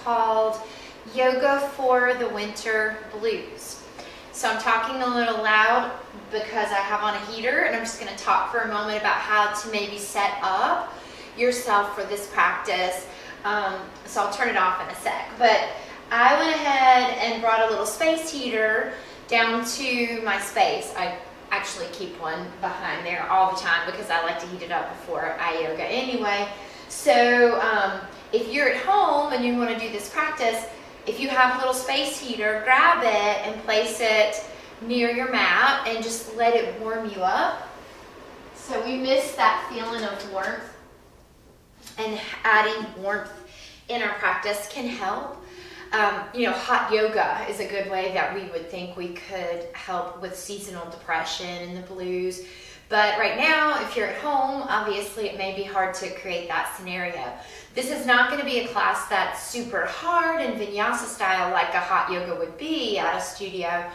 called Yoga for the Winter Blues. So I'm talking a little loud because I have on a heater, and I'm just going to talk for a moment about how to maybe set up yourself for this practice. So I'll turn it off in a sec. But I went ahead and brought a little space heater down to my space. I actually keep one behind there all the time because I like to heat it up before I yoga anyway. So if you're at home and you want to do this practice, if you have a little space heater, grab it and place it near your mat and just let it warm you up. So we miss that feeling of warmth, and adding warmth in our practice can help. Hot yoga is a good way that we would think we could help with seasonal depression and the blues. But right now, if you're at home, obviously it may be hard to create that scenario. This is not going to be a class that's super hard and vinyasa style like a hot yoga would be at a studio,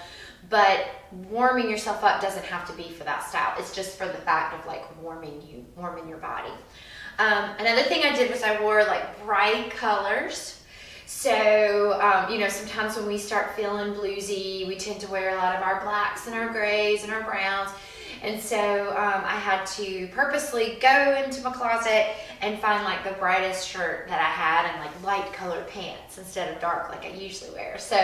but warming yourself up doesn't have to be for that style. It's just for the fact of like warming your body. Another thing I did was I wore like bright colors. So, sometimes when we start feeling bluesy, we tend to wear a lot of our blacks and our grays and our browns. And so I had to purposely go into my closet and find like the brightest shirt that I had and like light colored pants instead of dark like I usually wear. So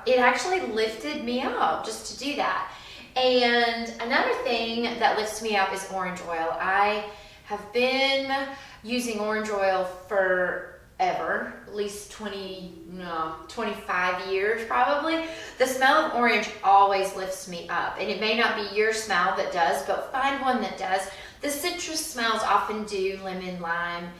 it actually lifted me up just to do that. And another thing that lifts me up is orange oil. I have been using orange oil forever, at least 25 years probably. The smell of orange always lifts me up, and it may not be your smell that does, but find one that does. The citrus smells often do, lemon, lime,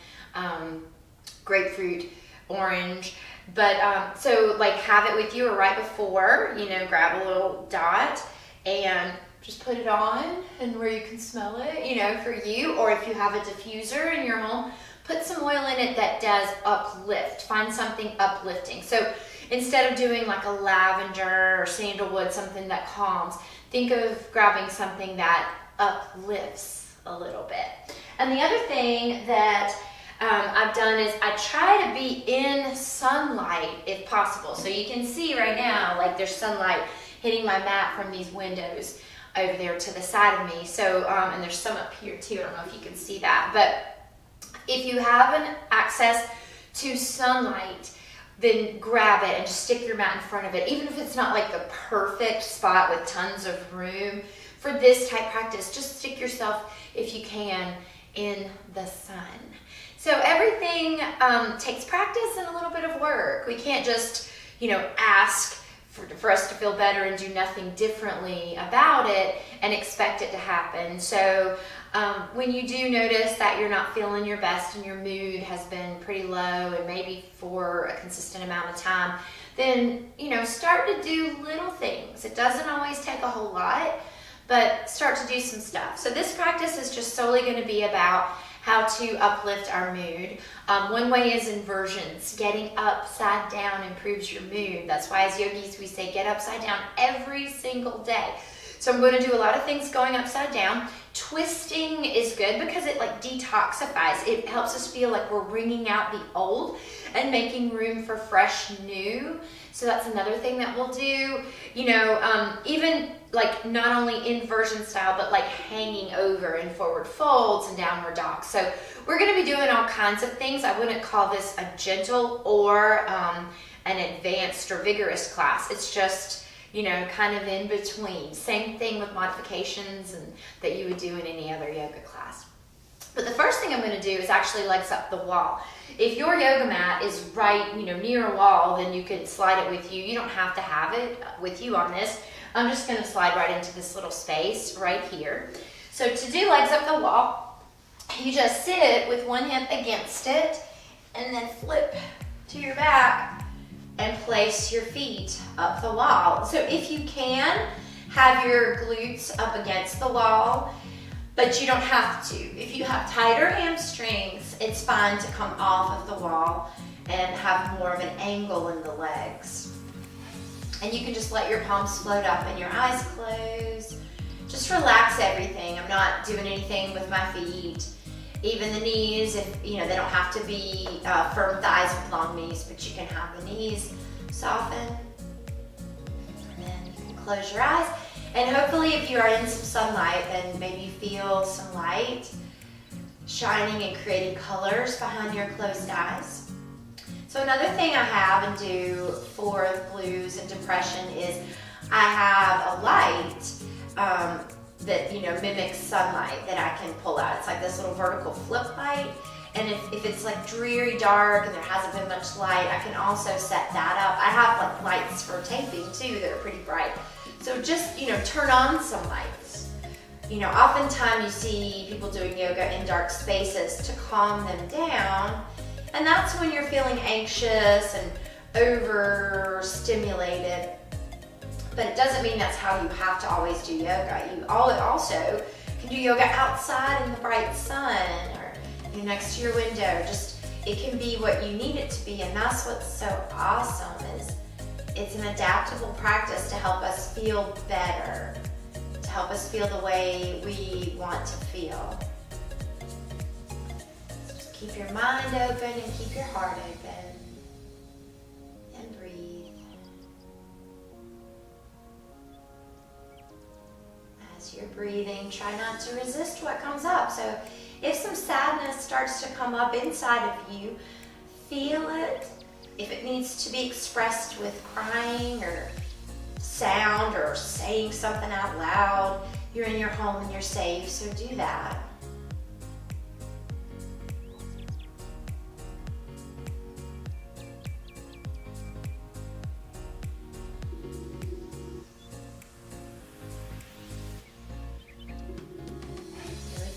grapefruit, orange, but so like have it with you or right before, grab a little dot and just put it on and where you can smell it, for you, or if you have a diffuser in your home, put some oil in it that does uplift. Find something uplifting. So instead of doing like a lavender or sandalwood, something that calms, think of grabbing something that uplifts a little bit. And the other thing that I've done is I try to be in sunlight if possible. So you can see right now, like there's sunlight hitting my mat from these windows over there to the side of me. So, and there's some up here too. I don't know if you can see that, but if you have an access to sunlight, then grab it and just stick your mat in front of it. Even if it's not like the perfect spot with tons of room for this type practice, just stick yourself, if you can, in the sun. So everything takes practice and a little bit of work. We can't just, ask for us to feel better and do nothing differently about it and expect it to happen. So when you do notice that you're not feeling your best and your mood has been pretty low and maybe for a consistent amount of time, then, start to do little things. It doesn't always take a whole lot, but start to do some stuff. So this practice is just solely going to be about how to uplift our mood. One way is inversions. Getting upside down improves your mood. That's why as yogis we say get upside down every single day. So I'm going to do a lot of things going upside down. Twisting is good because it like detoxifies. It helps us feel like we're wringing out the old and making room for fresh new. So that's another thing that we'll do. Even like not only inversion style, but like hanging over and forward folds and downward dogs. So we're going to be doing all kinds of things. I wouldn't call this a gentle or an advanced or vigorous class. It's just, kind of in between. Same thing with modifications and that you would do in any other yoga class. But the first thing I'm going to do is actually legs up the wall. If your yoga mat is right, near a wall, then you can slide it with you. You don't have to have it with you on this. I'm just going to slide right into this little space right here. So to do legs up the wall, you just sit with one hip against it and then flip to your back and place your feet up the wall. So if you can, have your glutes up against the wall, but you don't have to. If you have tighter hamstrings, it's fine to come off of the wall and have more of an angle in the legs. And you can just let your palms float up and your eyes close. Just relax everything. I'm not doing anything with my feet. Even the knees, if they don't have to be firm thighs with long knees, but you can have the knees soften. And then you can close your eyes. And hopefully if you are in some sunlight, then maybe you feel some light shining and creating colors behind your closed eyes. So another thing I have and do for blues and depression is I have a light that mimics sunlight that I can pull out. It's like this little vertical flip light. And if it's like dreary dark and there hasn't been much light, I can also set that up. I have like lights for taping too that are pretty bright. So just, turn on some lights. Oftentimes you see people doing yoga in dark spaces to calm them down. And that's when you're feeling anxious and overstimulated. But it doesn't mean that's how you have to always do yoga. You also can do yoga outside in the bright sun or next to your window. Just, it can be what you need it to be. And that's what's so awesome is it's an adaptable practice to help us feel better, to help us feel the way we want to feel. So just keep your mind open and keep your heart open. And breathe. As you're breathing, try not to resist what comes up. So if some sadness starts to come up inside of you, feel it. If it needs to be expressed with crying or sound or saying something out loud, you're in your home and you're safe, so do that.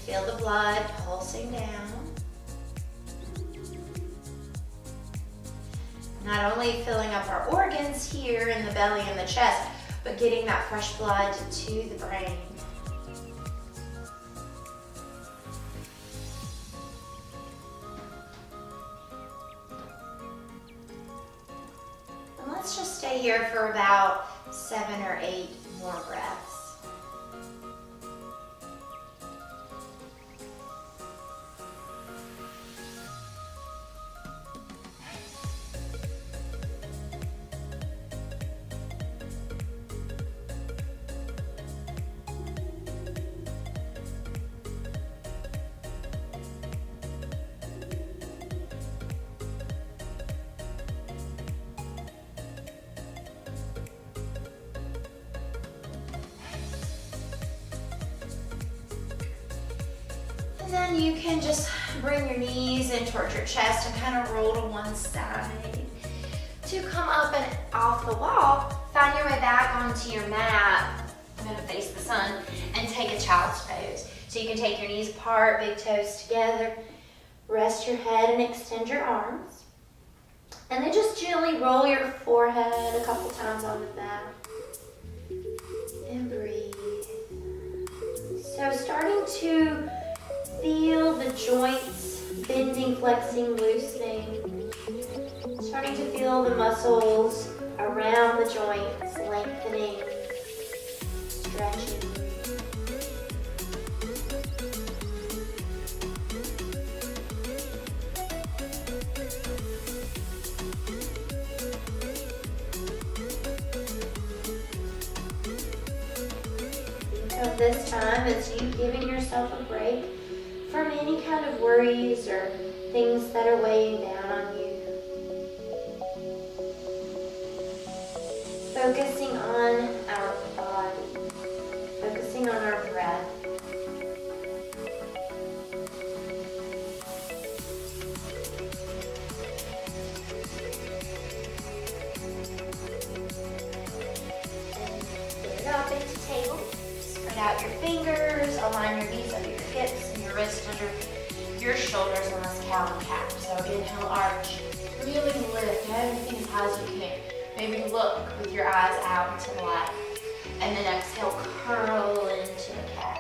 Feel the blood pulsing down. Not only filling up our organs here in the belly and the chest, but getting that fresh blood to the brain. And let's just stay here for about 7 or 8 more breaths. And then you can just bring your knees in towards your chest and kind of roll to one side. To come up and off the wall, find your way back onto your mat. I'm going to face the sun and take a child's pose. So you can take your knees apart, big toes together, rest your head and extend your arms. And then just gently roll your forehead a couple times on the mat. And breathe. So starting to feel the joints bending, flexing, loosening. Starting to feel the muscles around the joints lengthening, stretching. Think of this time as you giving yourself a break from any kind of worries or things that are weighing down on you. Focusing on our body, focusing on our breath. And get up into table. Spread out your fingers, align your knees under your hips and your wrists under your shoulders on this cow and calf. So inhale, arch. Really lift everything as high as you can. Maybe look with your eyes out into the light. And then exhale, curl into the cat.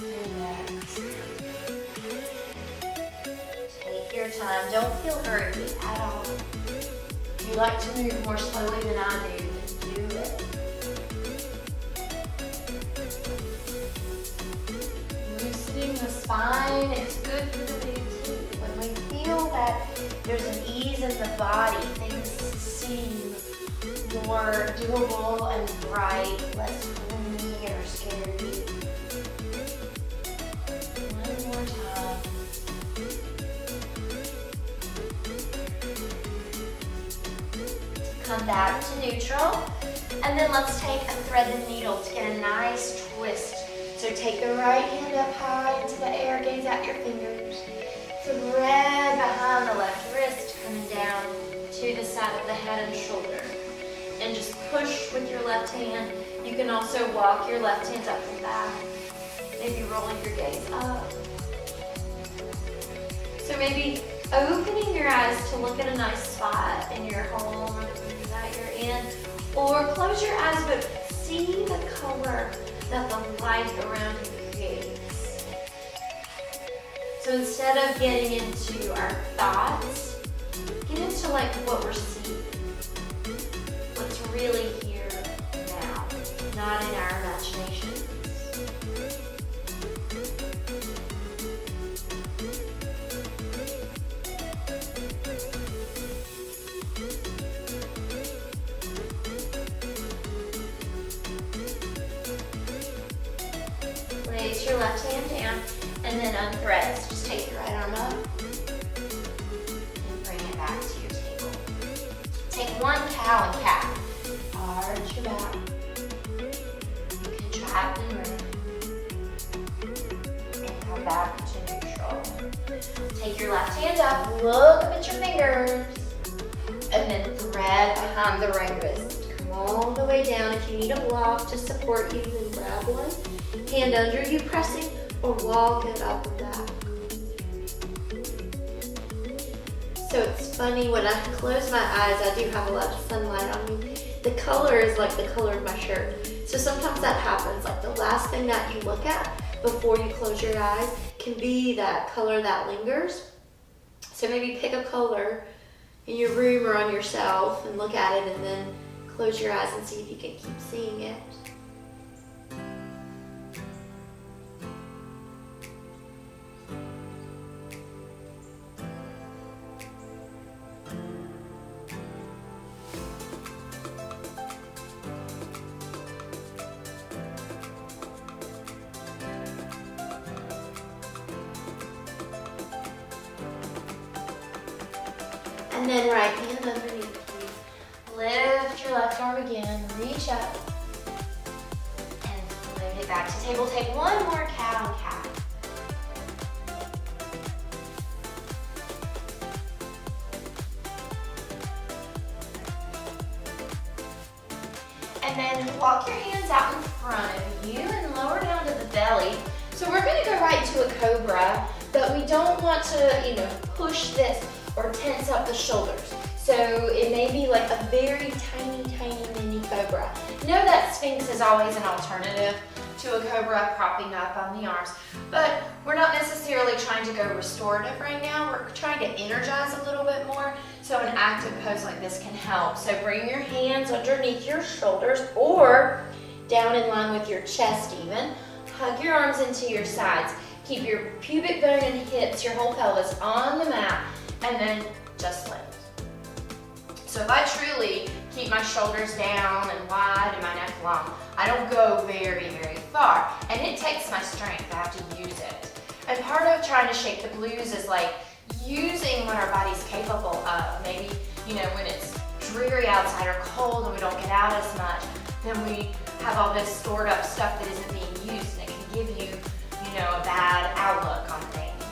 Relax. Take your time. Don't feel hurried at all. If you like to move more slowly than I do, then do it. fine. It's good for the booty. When we feel that there's an ease in the body, things seem more doable and bright, less gloomy or scary. One more time. Come back to neutral. And then let's take a threaded needle to get a nice twist. So take the right hand up high into the air, gaze out your fingers. Thread behind the left wrist, coming down to the side of the head and shoulder. And just push with your left hand. You can also walk your left hand up and back. Maybe rolling your gaze up. So maybe opening your eyes to look at a nice spot in your home or the room that you're in. Or close your eyes, but see the color that the light around you creates. So instead of getting into our thoughts, get into like what we're seeing. What's really here now, not in our imagination. Place your left hand down and then unthread. So just take your right arm up and bring it back to your table. Take one cow and calf. Arch your back. Contract and round. And come back to neutral. Take your left hand up, look up at your fingers, and then thread behind the right wrist. Come all the way down. If you need a block to support you, then grab one. Hand under you pressing, or walk it up and back. So it's funny, when I close my eyes, I do have a lot of sunlight on me. The color is like the color of my shirt. So sometimes that happens, like the last thing that you look at before you close your eyes can be that color that lingers. So maybe pick a color in your room or on yourself and look at it, and then close your eyes and see if you can keep seeing it. And then right hand underneath you. Lift your left arm again, reach up, and float it back to table. Take one more cow and calf. And then walk your hands out in front of you and lower down to the belly. So we're gonna go right to a cobra, but we don't want to, push this or tense up the shoulders. So it may be like a very tiny, tiny mini cobra. Know that Sphinx is always an alternative to a cobra propping up on the arms, but we're not necessarily trying to go restorative right now. We're trying to energize a little bit more, so an active pose like this can help. So bring your hands underneath your shoulders or down in line with your chest even. Hug your arms into your sides. Keep your pubic bone and hips, your whole pelvis on the mat, and then just lift. So if I truly keep my shoulders down and wide and my neck long, I don't go very, very far. And it takes my strength, I have to use it. And part of trying to shake the blues is like using what our body's capable of. Maybe, when it's dreary outside or cold and we don't get out as much, then we have all this stored up stuff that isn't being used, and it can give you, a bad outlook on things.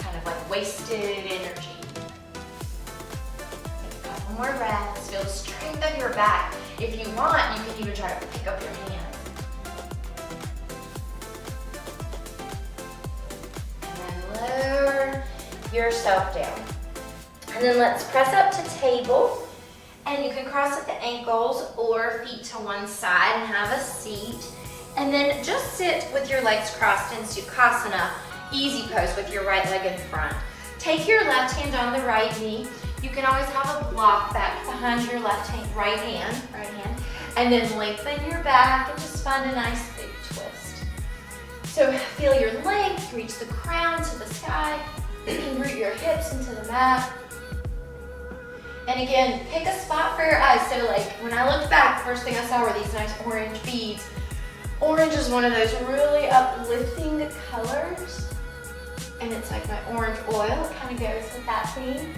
Kind of like wasted energy. More breaths. Feel the strength of your back. If you want, you can even try to pick up your hands. And then lower yourself down. And then let's press up to table. And you can cross at the ankles or feet to one side and have a seat. And then just sit with your legs crossed in Sukhasana, easy pose with your right leg in front. Take your left hand on the right knee. You can always have a block back behind your right hand, and then lengthen your back and just find a nice big twist. So feel your length, reach the crown to the sky, root your hips into the mat. And again, pick a spot for your eyes. So like when I looked back, the first thing I saw were these nice orange beads. Orange is one of those really uplifting colors. And it's like my orange oil, it kind of goes with that theme.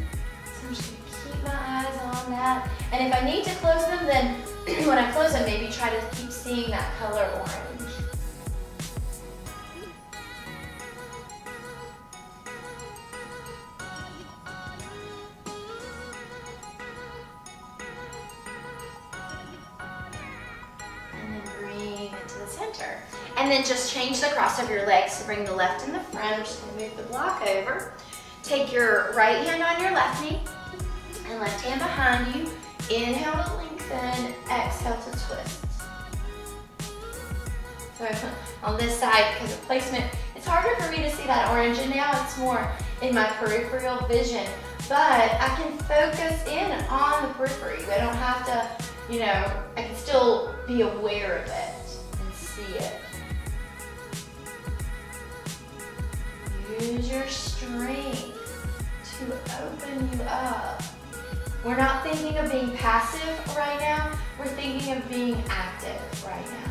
So I'm just gonna keep my eyes on that. And if I need to close them, then when I close them, maybe try to keep seeing that color orange. And then just change the cross of your legs to bring the left in the front. I'm just gonna move the block over. Take your right hand on your left knee and left hand behind you. Inhale to lengthen, exhale to twist. So on this side, because of placement, it's harder for me to see that orange, and now it's more in my peripheral vision. But I can focus in on the periphery. I don't have to, I can still be aware of it and see it. Use your strength to open you up. We're not thinking of being passive right now. We're thinking of being active right now.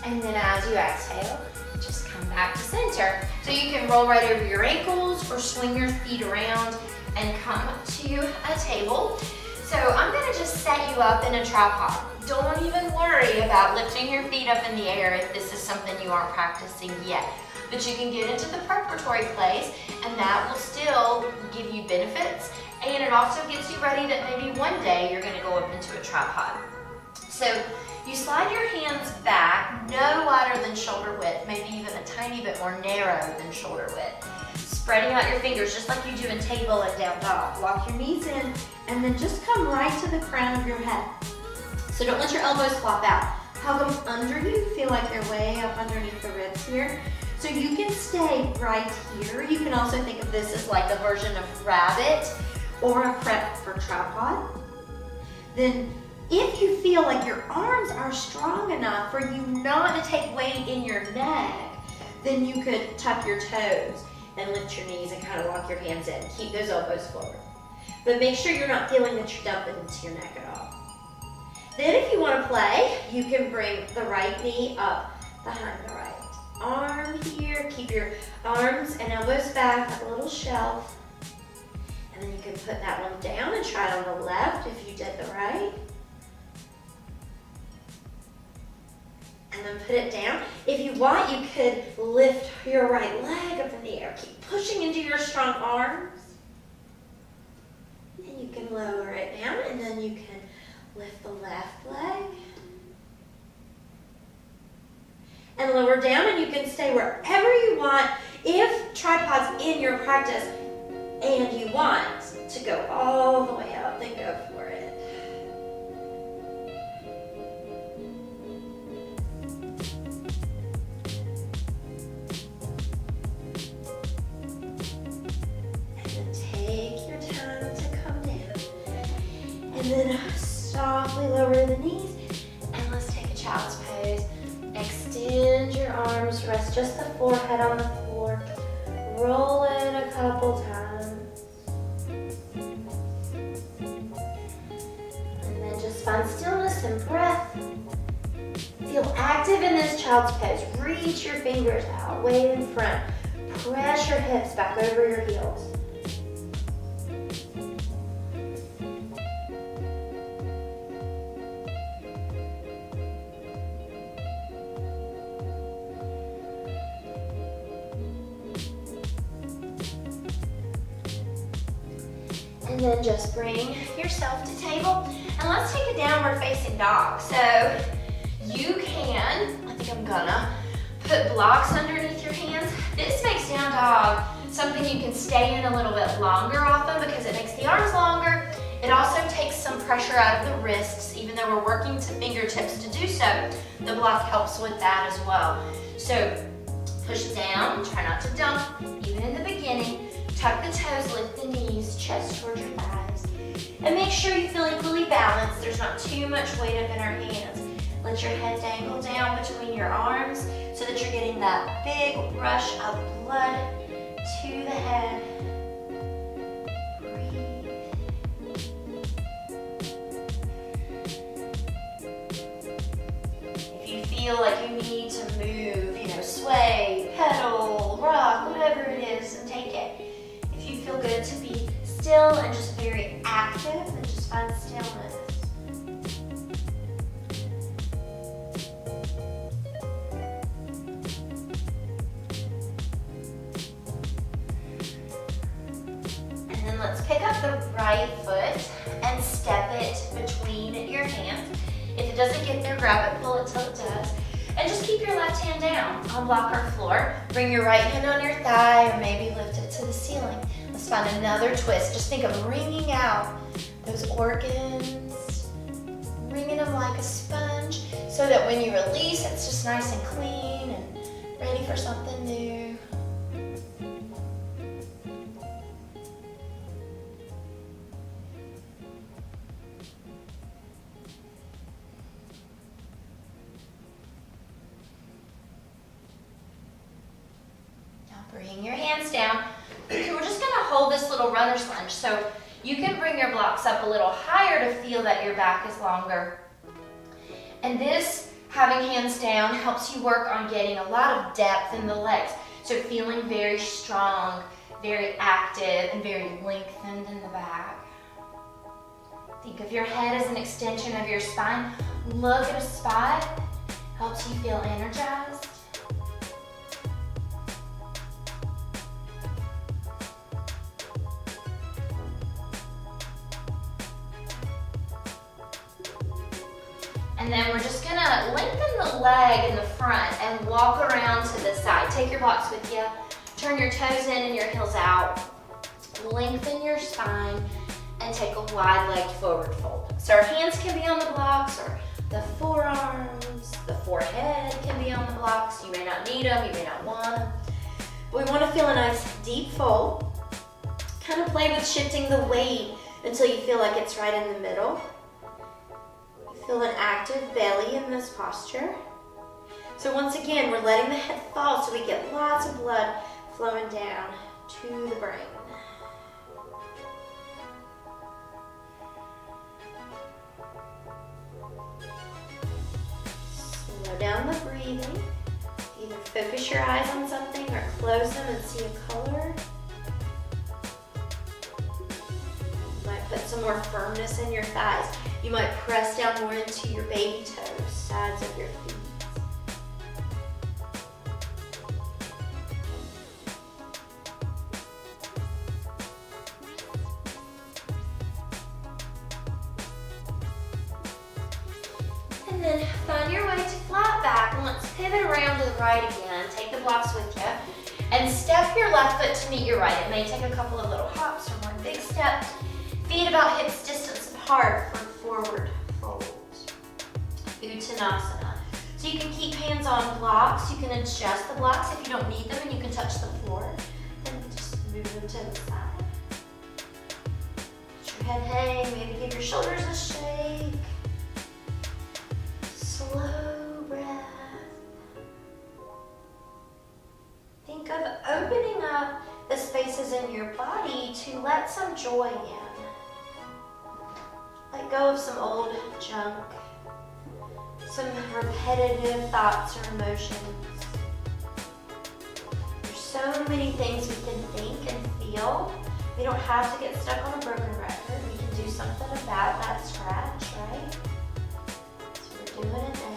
And then as you exhale, just come back to center. So you can roll right over your ankles or swing your feet around and come to a table. So I'm gonna just set you up in a tripod. Don't even worry about lifting your feet up in the air if this is something you aren't practicing yet. But you can get into the preparatory place, and that will still give you benefits. And it also gets you ready that maybe one day you're gonna go up into a tripod. So you slide your hands back, no wider than shoulder width, maybe even a tiny bit more narrow than shoulder width. Spreading out your fingers just like you do in table and down dog. Walk your knees in and then just come right to the crown of your head. So don't let your elbows flop out. Hug them under you, feel like they're way up underneath the ribs here. So you can stay right here. You can also think of this as like a version of rabbit or a prep for tripod. Then if you feel like your arms are strong enough for you not to take weight in your neck, then you could tuck your toes and lift your knees and kind of walk your hands in. Keep those elbows forward. But make sure you're not feeling that you're dumping into your neck at all. Then if you want to play, you can bring the right knee up behind the right arm here. Keep your arms and elbows back like a little shelf. And then you can put that one down and try it on the left if you did the right. And then put it down. If you want, you could lift your right leg up in the air. Keep pushing into your strong arms. And you can lower it down, and then you can lift the left leg. And lower down, and you can stay wherever you want. If tripod's in your practice and you want to go all the way up, then go for it. And then softly lower the knees, and let's take a child's pose. Extend your arms, rest just the forehead on the floor. Roll it a couple times. And then just find stillness and breath. Feel active in this child's pose. Reach your fingers out, way in front. Press your hips back over your heels. And then just bring yourself to table. And let's take a downward facing dog. So you can, I think I'm gonna, put blocks underneath your hands. This makes down dog something you can stay in a little bit longer often because it makes the arms longer. It also takes some pressure out of the wrists, even though we're working to fingertips to do so. The block helps with that as well. So Push down, try not to dump, even in the beginning. Tuck the toes, lift the knees, chest towards your thighs. And make sure you feel equally balanced. There's not too much weight up in our hands. Let your head dangle down between your arms so that you're getting that big rush of blood to the head. Feel like you need to move, sway, pedal, rock, whatever it is, and take it. If you feel good to be still and just very active, then just find stillness. And then let's pick up the right foot and step it between your hands. If it doesn't get there, grab it, pull it till it does. And just keep your left hand down on block or floor. Bring your right hand on your thigh or maybe lift it to the ceiling. Let's find another twist. Just think of wringing out those organs, wringing them like a sponge so that when you release, it's just nice and clean and ready for something new. Bring your hands down. We're just going to hold this little runner's lunge. So you can bring your blocks up a little higher to feel that your back is longer. And this, having hands down, helps you work on getting a lot of depth in the legs. So feeling very strong, very active, and very lengthened in the back. Think of your head as an extension of your spine. Look at a spot. Helps you feel energized. And then we're just gonna lengthen the leg in the front and walk around to the side. Take your blocks with you. Turn your toes in and your heels out. Lengthen your spine and take a wide-legged forward fold. So our hands can be on the blocks or the forearms, the forehead can be on the blocks. You may not need them, you may not want them. But we want to feel a nice deep fold. Kind of play with shifting the weight until you feel like it's right in the middle. Feel an active belly in this posture. So once again, we're letting the head fall so we get lots of blood flowing down to the brain. Slow down the breathing. Either focus your eyes on something or close them and see a color. You might put some more firmness in your thighs. You might press down more into your baby toes, sides of your feet. And then find your way to flat back. And let's pivot around to the right again. Take the blocks with you. And step your left foot to meet your right. It may take a couple of little hops or one big step. Feet about hips distance apart for forward fold. Uttanasana. So you can keep hands on blocks. You can adjust the blocks if you don't need them and you can touch the floor. And just move them to the side. Let your head hang. Maybe give your shoulders a shake. Slow breath. Think of opening up the spaces in your body to let some joy in. Let go of some old junk, some repetitive thoughts or emotions. There's so many things we can think and feel. We don't have to get stuck on a broken record. We can do something about that scratch, right? So we're doing it now.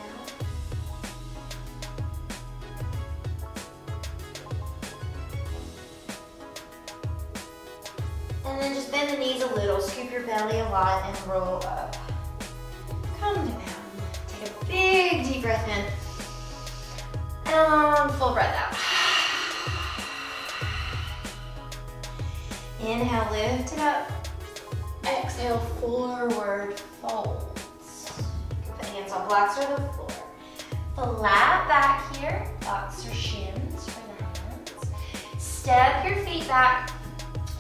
And then just bend the knees a little, scoop your belly a lot, and roll up. Come down. Take a big deep breath in. And full breath out. Inhale, lift it up. Exhale, forward folds. You can put hands on blocks or the floor. Flat back here, blocks or shins for step your feet back.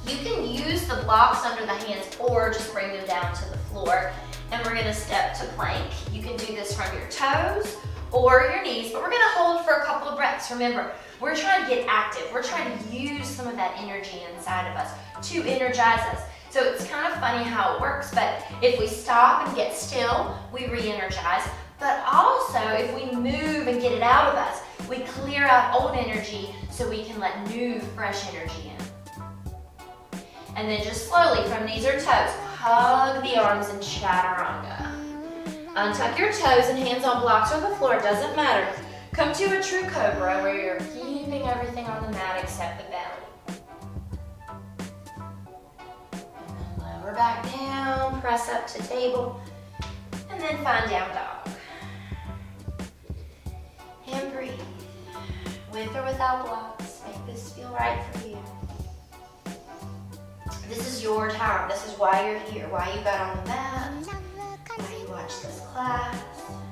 You can use the blocks under the hands or just bring them down to the floor. And we're gonna step to plank. You can do this from your toes or your knees, but we're gonna hold for a couple of breaths. Remember, we're trying to get active. We're trying to use some of that energy inside of us to energize us. So it's kind of funny how it works, but if we stop and get still, we re-energize. But also, if we move and get it out of us, we clear out old energy so we can let new, fresh energy in. And then just slowly from knees or toes, hug the arms in chaturanga. Untuck your toes and hands on blocks or the floor, doesn't matter. Come to a true cobra where you're keeping everything on the mat except the belly. And then lower back down, press up to table, and then find down dog. And breathe. With or without blocks, make this feel right for you. This is your time. This is why you're here, why you got on the mat, why you watch this class.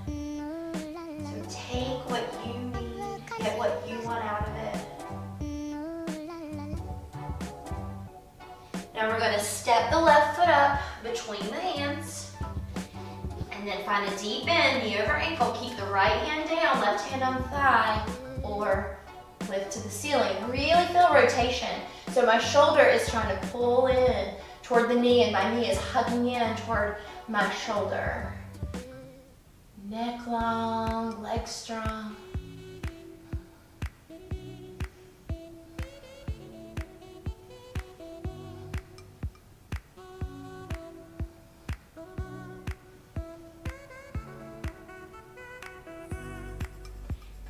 So take what you need, get what you want out of it. Now we're going to step the left foot up between the hands and then find a deep bend, knee over ankle. Keep the right hand down, left hand on thigh, or lift to the ceiling. Really feel rotation. So my shoulder is trying to pull in toward the knee and my knee is hugging in toward my shoulder. Neck long, legs strong.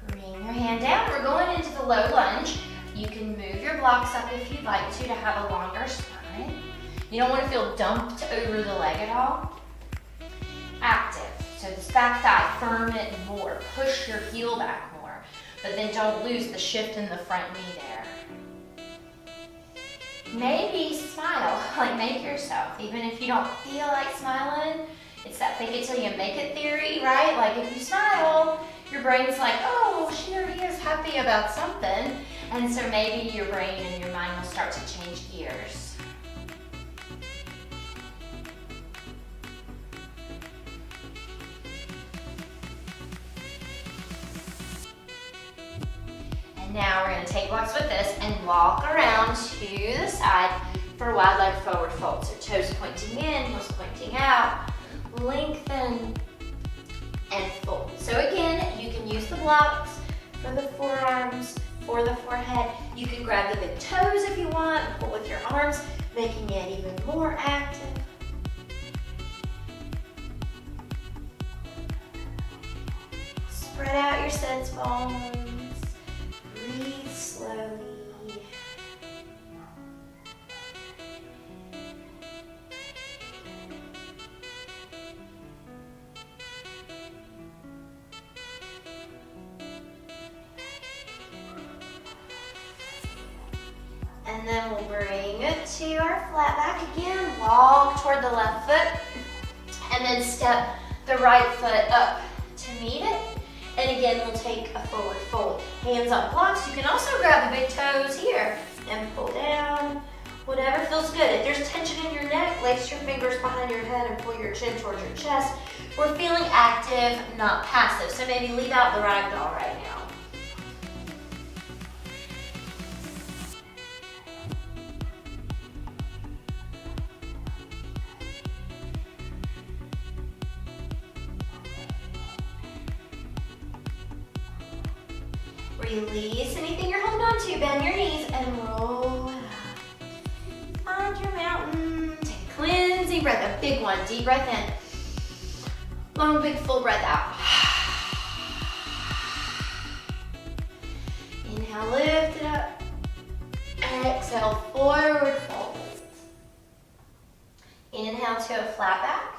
Bring your hand down. We're going into the low lunge. You can move your blocks up if you'd like to have a longer spine. You don't want to feel dumped over the leg at all. Active. So this back thigh, firm it more. Push your heel back more. But then don't lose the shift in the front knee there. Maybe smile, like make yourself. Even if you don't feel like smiling, it's that fake it till you make it theory, right? Like if you smile, your brain's like, oh, she or he is happy about something. And so maybe your brain and your mind will start to change gears. And now we're going to take blocks with this and walk around to the side for wide leg forward fold. So toes pointing in, heels pointing out, lengthen, and fold. So again, you can use the blocks for the forearms, for the forehead. You can grab the big toes if you want, pull with your arms, making it even more active. Spread out your sits bones. Breathe slowly. And then we'll bring it to our flat back again. Walk toward the left foot. And then step the right foot up to meet it. And again, we'll take a forward fold. Hands on blocks. You can also grab the big toes here and pull down. Whatever feels good. If there's tension in your neck, lace your fingers behind your head and pull your chin towards your chest. We're feeling active, not passive. So maybe leave out the ragdoll right now. Release anything you're holding on to, bend your knees and roll it up. Find your mountain. Take a cleansing breath, a big one, deep breath in. Long, big, full breath out. Inhale, lift it up. Exhale, forward fold. Inhale to a flat back.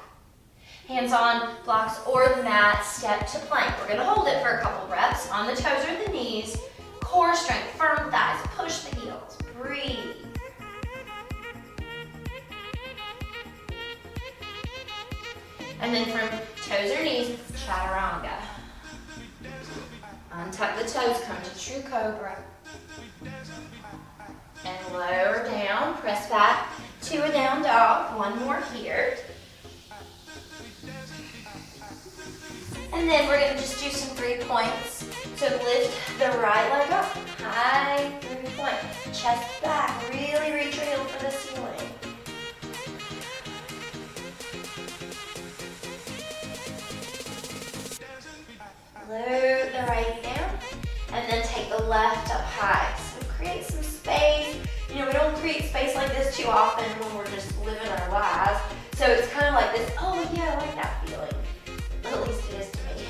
Hands on blocks or the mat, step to plank. We're gonna hold it for a couple breaths on the toes or the knees. Core strength, firm thighs, push the heels, breathe. And then from toes or knees, chaturanga. Untuck the toes, come to true cobra. And lower down, press back to a down dog. One more here. And then we're gonna just do some 3 points. So lift the right leg up, high 3 point. Chest back, really reach your heel for the ceiling. Lower the right down, and then take the left up high. So create some space. You know, we don't create space like this too often when we're just living our lives. So it's kind of like this, oh yeah, I like that feeling. At least it is to me.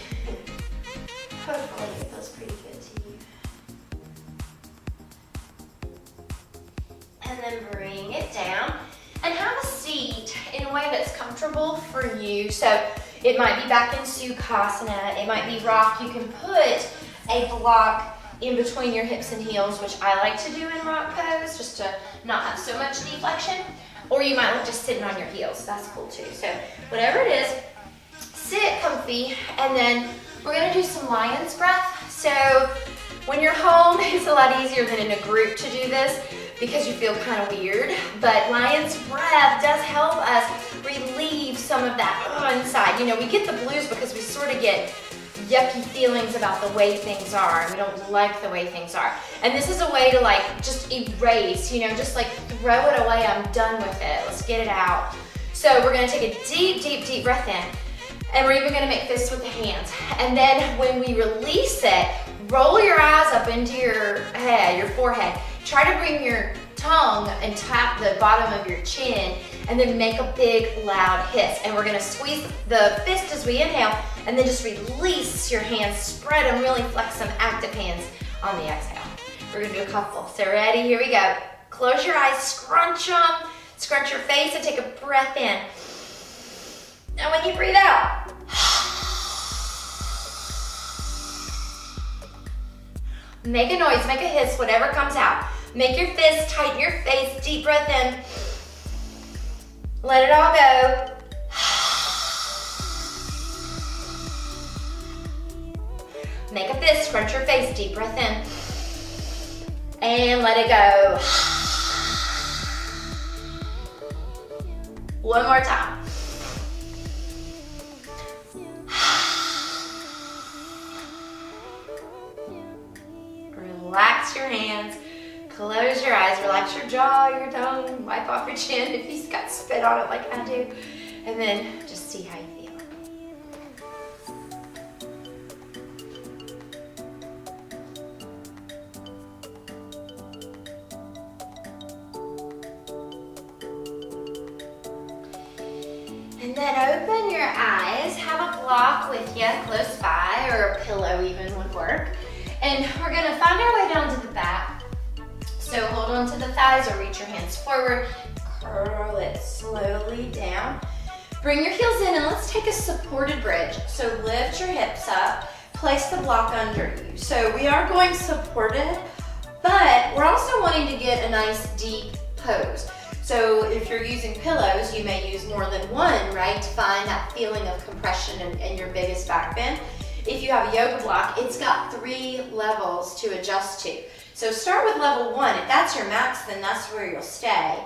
Hopefully it feels pretty good to you. And then bring it down and have a seat in a way that's comfortable for you. So it might be back in Sukhasana, it might be rock. You can put a block in between your hips and heels, which I like to do in rock pose, just to not have so much deflection. Or you might like just sitting on your heels, that's cool too. So whatever it is, sit comfy, and then we're gonna do some lion's breath. So when you're home, it's a lot easier than in a group to do this because you feel kind of weird, but lion's breath does help us relieve some of that inside. You know, we get the blues because we sort of get yucky feelings about the way things are, and we don't like the way things are. And this is a way to like just erase, you know, just like throw it away. I'm done with it. Let's get it out. So we're gonna take a deep, deep, deep breath in. And we're even gonna make fists with the hands. And then when we release it, roll your eyes up into your head, your forehead. Try to bring your tongue and tap the bottom of your chin, and then make a big loud hiss. And we're gonna squeeze the fist as we inhale, and then just release your hands, spread them, really flex some active hands on the exhale. We're gonna do a couple. So ready, here we go. Close your eyes, scrunch them, scrunch your face, and take a breath in. And when you breathe out, make a noise, make a hiss, whatever comes out. Make your fist, tighten your face, deep breath in. Let it all go. Make a fist, scrunch your face, deep breath in. And let it go. One more time. Relax your hands, close your eyes, relax your jaw, your tongue, wipe off your chin if you've got spit on it like I do, and then just see how you feel. And then open your eyes, have a block with you close by, or a pillow even would work. And we're gonna find our way down to the back. So hold on to the thighs or reach your hands forward, curl it slowly down. Bring your heels in and let's take a supported bridge. So lift your hips up, place the block under you. So we are going supported, but we're also wanting to get a nice deep pose. So if you're using pillows, you may use more than one, right, to find that feeling of compression and your biggest back bend. If you have a yoga block, it's got 3 levels to adjust to. So start with level 1. If that's your max, then that's where you'll stay.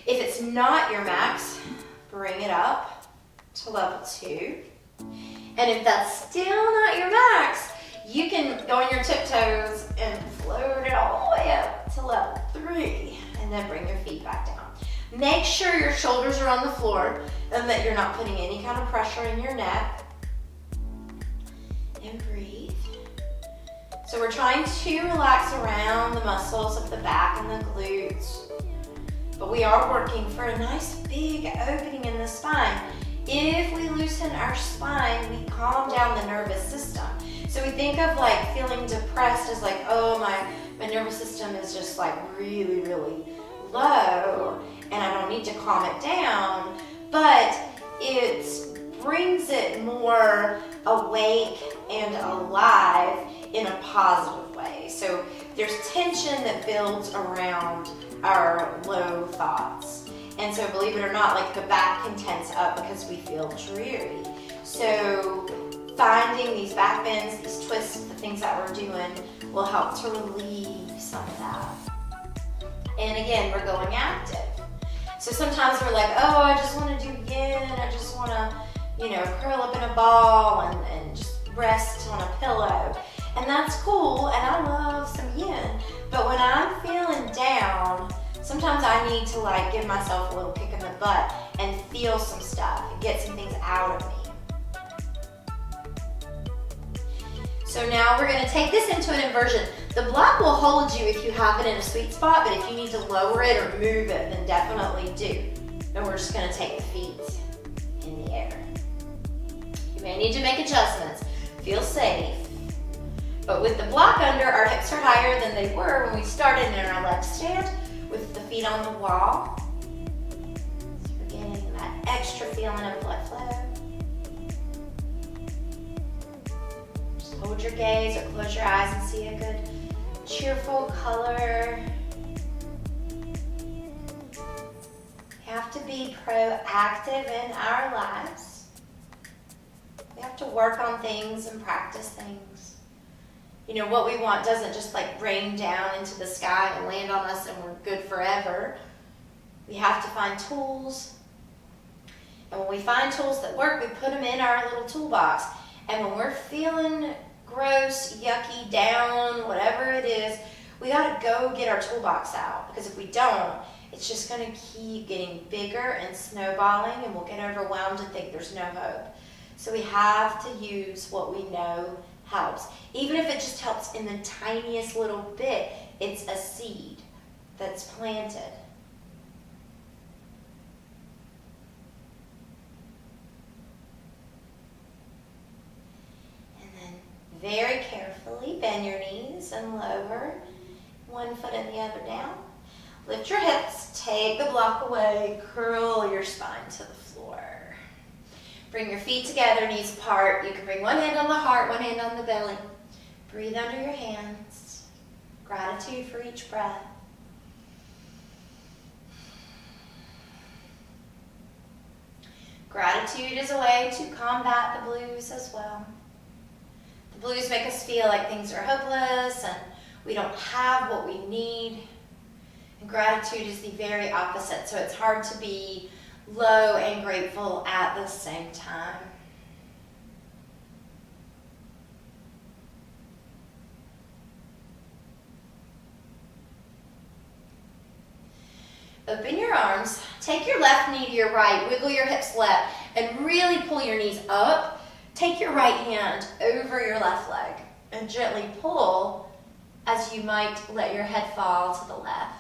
If it's not your max, bring it up to level 2. And if that's still not your max, you can go on your tiptoes and float it all the way up to level 3. And then bring your feet back down. Make sure your shoulders are on the floor and that you're not putting any kind of pressure in your neck. And breathe. So we're trying to relax around the muscles of the back and the glutes, but we are working for a nice big opening in the spine. If we loosen our spine, we calm down the nervous system. So we think of like feeling depressed as like, oh, my nervous system is just like really, really low and I don't need to calm it down, but it brings it more awake and alive in a positive way. So there's tension that builds around our low thoughts. And so believe it or not, like the back can tense up because we feel dreary. So finding these back bends, these twists, the things that we're doing will help to relieve some of that. then again, we're going active. So sometimes we're like, oh, I just want to do yin. I just want to, curl up in a ball and just rest on a pillow. And that's cool, and I love some yin. But when I'm feeling down, sometimes I need to like give myself a little kick in the butt and feel some stuff and get some things out of me. So now we're going to take this into an inversion. The block will hold you if you have it in a sweet spot, but if you need to lower it or move it, then definitely do. And we're just going to take the feet in the air. You may need to make adjustments. Feel safe. But with the block under, our hips are higher than they were when we started in our leg stand with the feet on the wall. So we're getting that extra feeling of blood flow. Hold your gaze or close your eyes and see a good cheerful color. We have to be proactive in our lives. We have to work on things and practice things. What we want doesn't just like rain down into the sky and land on us and we're good forever. We have to find tools. And when we find tools that work, we put them in our little toolbox. And when we're feeling gross, yucky, down, whatever it is, we gotta go get our toolbox out, because if we don't, it's just gonna keep getting bigger and snowballing, and we'll get overwhelmed and think there's no hope. So we have to use what we know helps. Even if it just helps in the tiniest little bit, it's a seed that's planted. Very carefully bend your knees and lower, one foot and the other down. Lift your hips, take the block away, curl your spine to the floor. Bring your feet together, knees apart. You can bring one hand on the heart, one hand on the belly. Breathe under your hands. Gratitude for each breath. Gratitude is a way to combat the blues as well. Blues make us feel like things are hopeless and we don't have what we need. And gratitude is the very opposite. So it's hard to be low and grateful at the same time. Open your arms. Take your left knee to your right. Wiggle your hips left and really pull your knees up. Take your right hand over your left leg and gently pull as you might let your head fall to the left.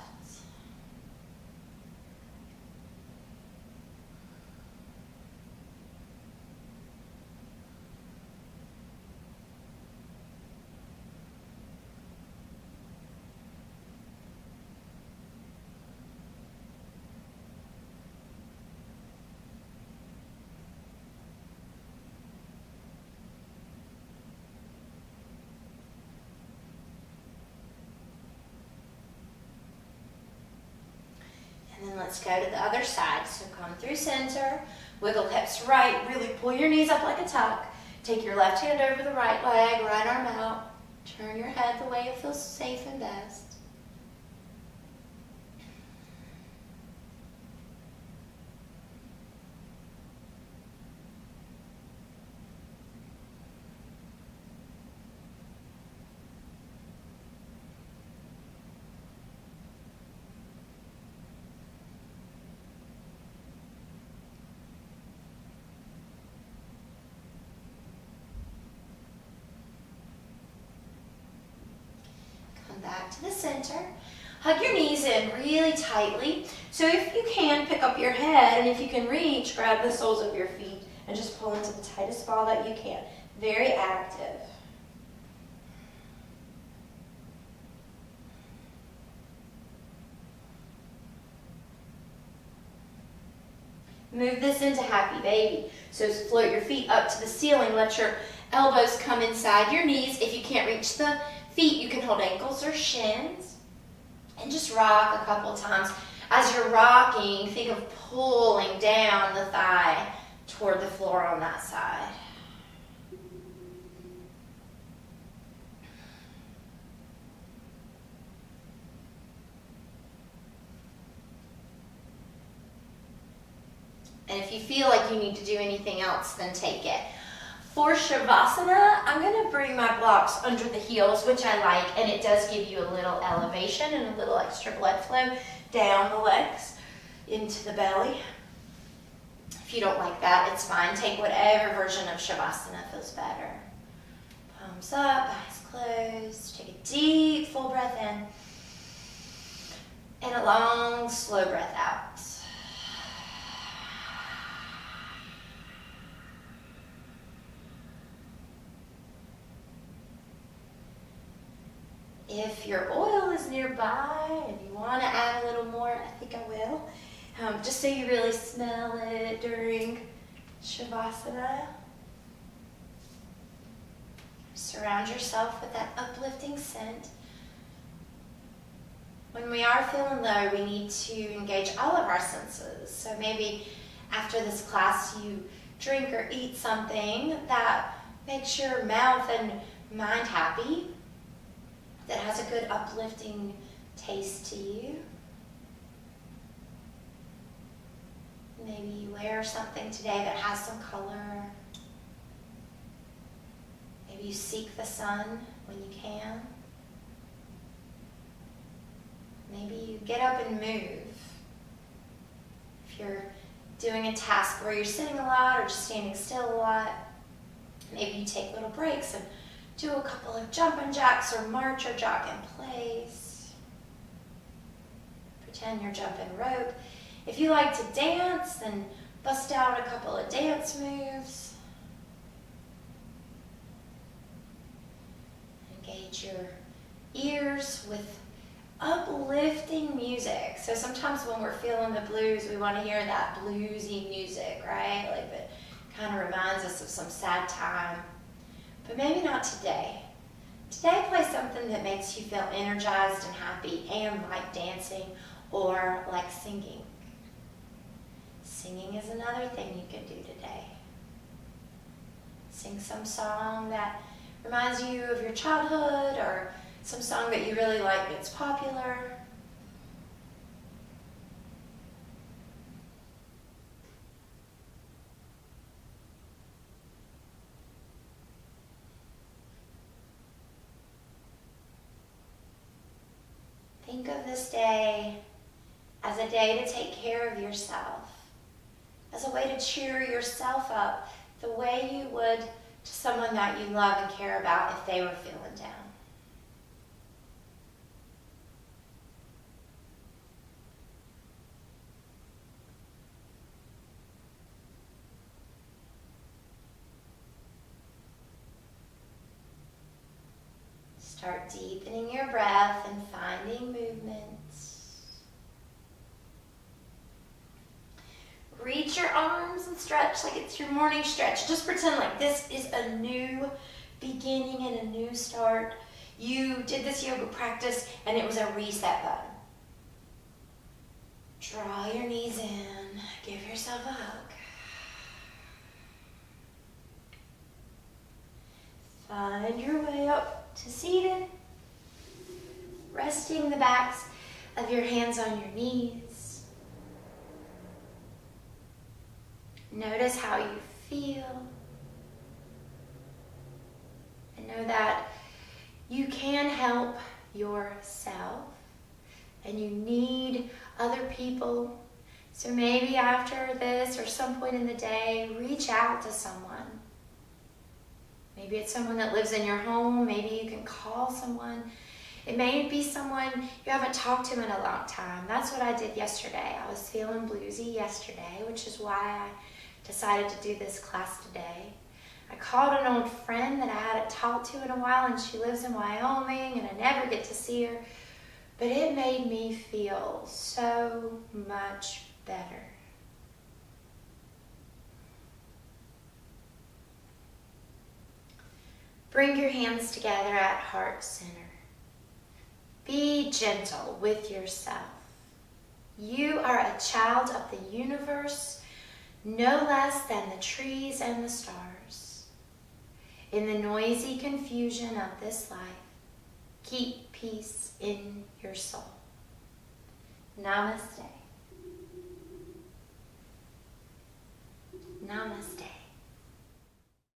And then let's go to the other side. So come through center, wiggle hips right, really pull your knees up like a tuck. Take your left hand over the right leg, right arm out. Turn your head the way it feels safe and best. Back to the center. Hug your knees in really tightly. So if you can, pick up your head, and if you can reach, grab the soles of your feet and just pull into the tightest ball that you can. Very active. Move this into happy baby. So float your feet up to the ceiling. Let your elbows come inside your knees. If you can't reach the feet, you can hold ankles or shins and just rock a couple times. As you're rocking, think of pulling down the thigh toward the floor on that side. And if you feel like you need to do anything else, then take it. For Shavasana, I'm going to bring my blocks under the heels, which I like, and it does give you a little elevation and a little extra blood flow down the legs into the belly. If you don't like that, it's fine. Take whatever version of Shavasana feels better. Palms up, eyes closed. Take a deep, full breath in. And a long, slow breath out. If your oil is nearby and you want to add a little more, I think I will. Just so you really smell it during Shavasana. Surround yourself with that uplifting scent. When we are feeling low, we need to engage all of our senses. So maybe after this class you drink or eat something that makes your mouth and mind happy, that has a good uplifting taste to you. Maybe you wear something today that has some color. Maybe you seek the sun when you can. Maybe you get up and move. If you're doing a task where you're sitting a lot or just standing still a lot, maybe you take little breaks and do a couple of jumping jacks or march or jog in place. Pretend you're jumping rope. If you like to dance, then bust out a couple of dance moves. Engage your ears with uplifting music. So sometimes when we're feeling the blues, we want to hear that bluesy music, right? Like it kind of reminds us of some sad time. But maybe not today. Today play something that makes you feel energized and happy and like dancing or like singing. Singing is another thing you can do today. Sing some song that reminds you of your childhood or some song that you really like that's popular. Think of this day as a day to take care of yourself, as a way to cheer yourself up the way you would to someone that you love and care about if they were feeling down. Start deepening your breath and finding movements. Reach your arms and stretch like it's your morning stretch. Just pretend like this is a new beginning and a new start. You did this yoga practice and it was a reset button. Draw your knees in. Give yourself a hug. Find your way up to seated, resting the backs of your hands on your knees. Notice how you feel. And know that you can help yourself and you need other people. So maybe after this or some point in the day, reach out to someone. Maybe it's someone that lives in your home. Maybe you can call someone. It may be someone you haven't talked to in a long time. That's what I did yesterday. I was feeling bluesy yesterday, which is why I decided to do this class today. I called an old friend that I hadn't talked to in a while, and she lives in Wyoming, and I never get to see her. But it made me feel so much better. Bring your hands together at heart center. Be gentle with yourself. You are a child of the universe, no less than the trees and the stars. In the noisy confusion of this life, keep peace in your soul. Namaste. Namaste.